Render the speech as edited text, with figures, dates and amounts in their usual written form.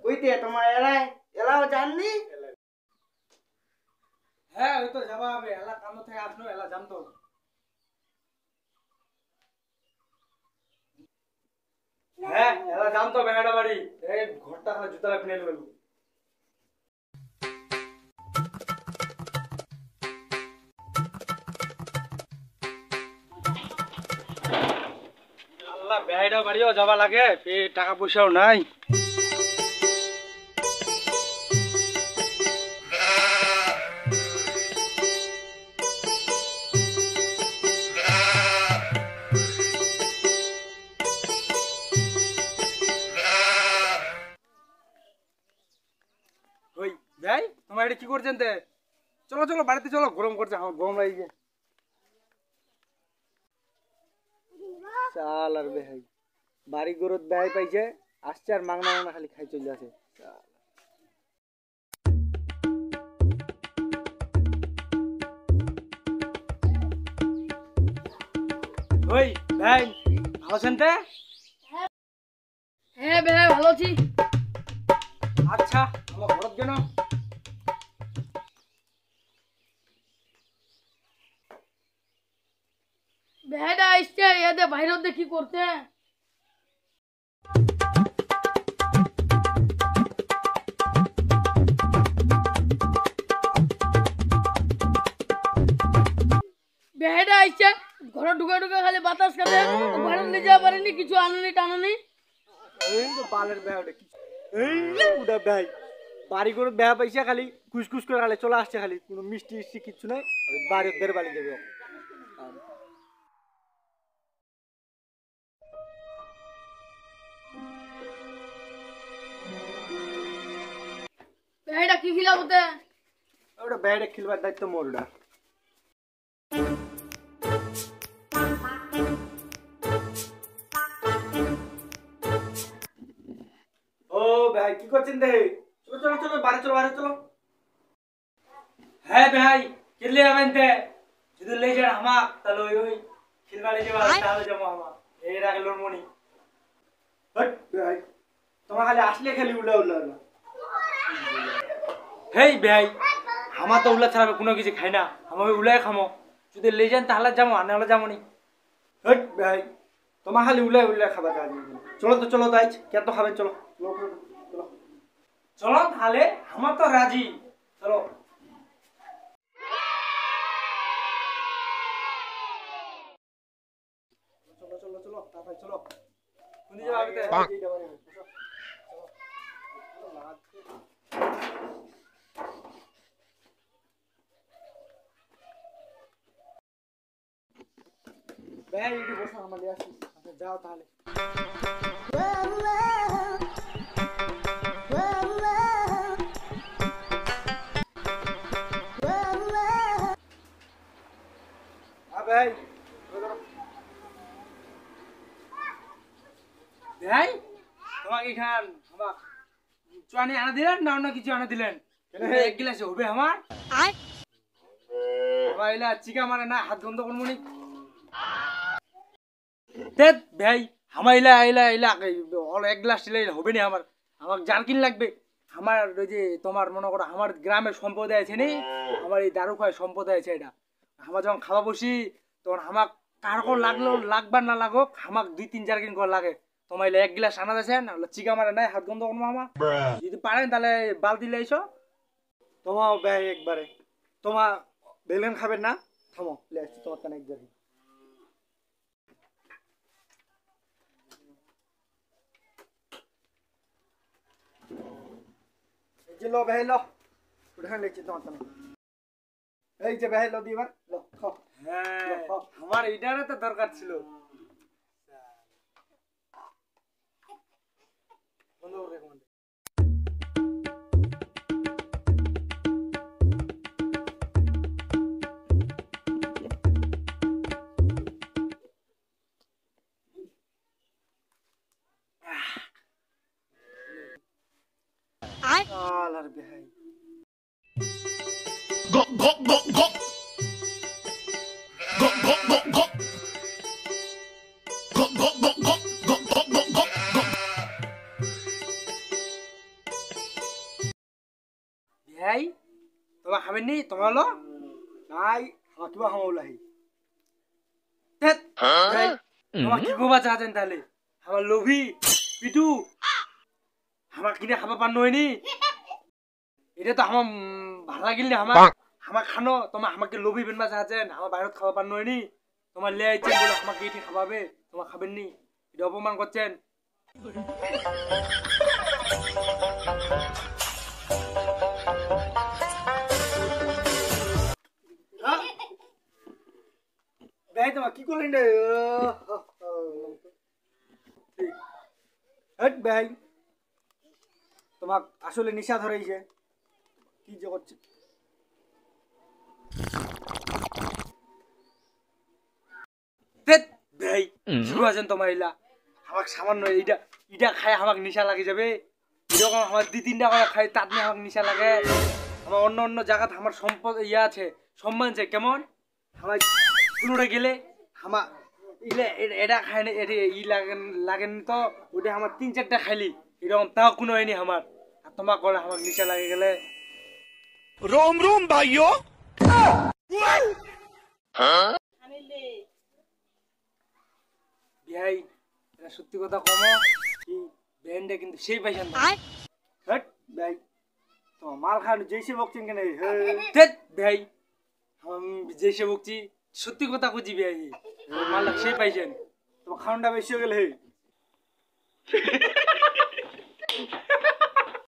কইতে তোমার এলাই এলাও জাননি? হ্যাঁ ওই তো যাবা হবে, এলা কাম থেকে আসলো, এলা জানতো। হ্যাঁ এলা জানতো বেড়াটা বাড়ি, এই ঘরটা খালি জুতাটা কিনে নেবে। আল্লাহ বেড়াটা বাড়িও যাবা লাগে, টাকা পয়সাও নাই। ওই ভাই তোমার এটা কি করছেন তে? চলো চলো বাড়িতে চলো, গরম করছে, আমার গরম লাগে। চাল আর বেহাই বাড়ি গরুত বেহাই পাইছে, আসছে আর মাংনা মাংনা খালি খাই চলে আছে। ওই ভাই ভালো আছেন তে? হ্যাঁ ভাই ভালো আছি। আচ্ছা আমার ঘরত কেন? ভাইটা আসছে এতে বাইরের দেখি করতে। ভাইটা আসছে ঘরে ঢুকে ঢুকে খালি বাতাস খাতে, বাইরে নিয়ে যাওয়া পারেনি, কিছু আনুনি টানুনি। এই তো বালের বেহা ওটা কি? এই উডা ভাই বাড়ি গরুত বেহা পাইছে, খালি কুসকুস করে খালি চলে আসছে, খালি কোনো মিষ্টি মিষ্টি কিচ্ছু নাই। বাড়ির দের বাড়ি যাবে। ভাইটা কি খিলাবো তে? ওটা ব্যাটে খেলবার দায়িত্ব মোর। ওটা ও ভাই কি করছেন দে? চলো চলো চলো বাড়ি চলো, বাড়ি চলো। হ্যাঁ ভাই কিনলে যাবেন তে? যদি লে যান হামা তাহলে ওই ওই খেলবাড়ি যাবো, তাহলে যাবো হামা এই রাখে লোন মনি। হট ভাই তোমার খালি আসলে খালি উল্লা উল্লা উল্লা। হেই ভাই হামা তো উল্লা ছাড়া কোনো কিছু খাই না, আমাকে উল্লাই খামো। যদি লে যান তাহলে যাবো, আর নাহলে যাবো নি। হট ভাই তোমার খালি উল্লাই উল্লাই খাবার কাজ। চলো তো চলো তাই কে তো খাবেন, চলো চলো চলো চলো তাহলে, আমার তো রাজি। চলো চলো চলো চলো তাড়াতাড়ি চলো। কোন দিকে যাবে? ভাই এটি বসো, আমাদের আসি, আচ্ছা যাও তাহলে। ভাই ভাই তোমাকে এখান আমার চুয়ানি আনা দিলেন না অন্য কিছু আনা দিলেন? এক গিলাসে হবে আমার? আমার এলা চিকা মারে না, হাত গন্ধ করবো নি। দেখ ভাই আমার এলা এলা এলা এক গ্লাস দিলে হবে না আমার, আমার জার্কিন লাগবে। আমার ওই যে তোমার মনে করো আমার গ্রামের সম্প্রদায় আছে নি, আমার এই দারুখায় সম্প্রদায় আছে, এটা আমার যখন খাওয়া বসি তখন আমার কারো লাগলো লাগবার না লাগোক আমাক 2-3 জার্কিন করে লাগে। তোমার এক গ্লাস আনা দিয়েছেন, চিকা মারে নাই, হাত গন্ধ করবো আমার। যদি পারেন তাহলে বালতি লে এসো। তোমার ভাই একবারে তোমার বেলেন খাবেন না, থামো লে আসছি তোমার কানে এক জার্কিন। এই যে লো ভাই লো, উঠান লেছি তোমার কানে। এই যে ভাই লো দিবার লো খাও। হ্যাঁ আমার এইটারে তো দরকার ছিল। বন্ধু রেকমেন্ড আর বেহাই ভাই তোমার খাবেন নি তোমার হলো নাই আমার কিবা হামাউলাহি ধ্যাৎ, ভাই তোমার কি গোবা চাচ্ছেন তাহলে আমার লোভী পিটু আমার কিনে খাবার পান নয়নি এটা তো আমার ভালো লাগিল না আমার খানো তোমার আমাকে লোভী বেনবা চাচ্ছেন আমার বাইরে খাবার পান নয়নি তোমার লে আইছেন বলে আমাকে এটি খাওয়াবে তোমার খাবেন নি এটা অপমান করছেন ভাই তোমার কি করলেন রে হট ভাই তোমাক আসলে নিশা ধরেছে কি যে করছে ধ্যাৎ, ভাই শুরু আছেন তোমার ইলা আমাকে সামান্য এইটা ইটা খাই আমাকে নিশা লাগে যাবে এরকম আমার 2-3টা করে খাই তার নিয়ে আমাকে নিশা লাগে আমার অন্য অন্য জায়গাতে আমার সম্পদ ইয়ে আছে সম্মান আছে কেমন আমার কোনোটা গেলে আমার ইলে এটা খাই না এটা ই লাগেন তো ওটা আমার 3-4টা খাইলি এরকম তাও কোনো হয়নি আমার আর তোমার করে আমার নিশা লাগে গেলে रोम रोम भाइयों ভাই এটা সত্যি কথা কম কি ব্যান্ডে কিন্তু সেই পয়সা না হট ভাই তোমার মাল খাওয়ানো যেসে বকছেন কেন ধ্যাৎ, ভাই আমি যে সে বকছি সত্যি কথা খুঁজি ভাই মাল্লা সেই পাইছেন তোমার খাওয়ানটা বেশি হয়ে গেলে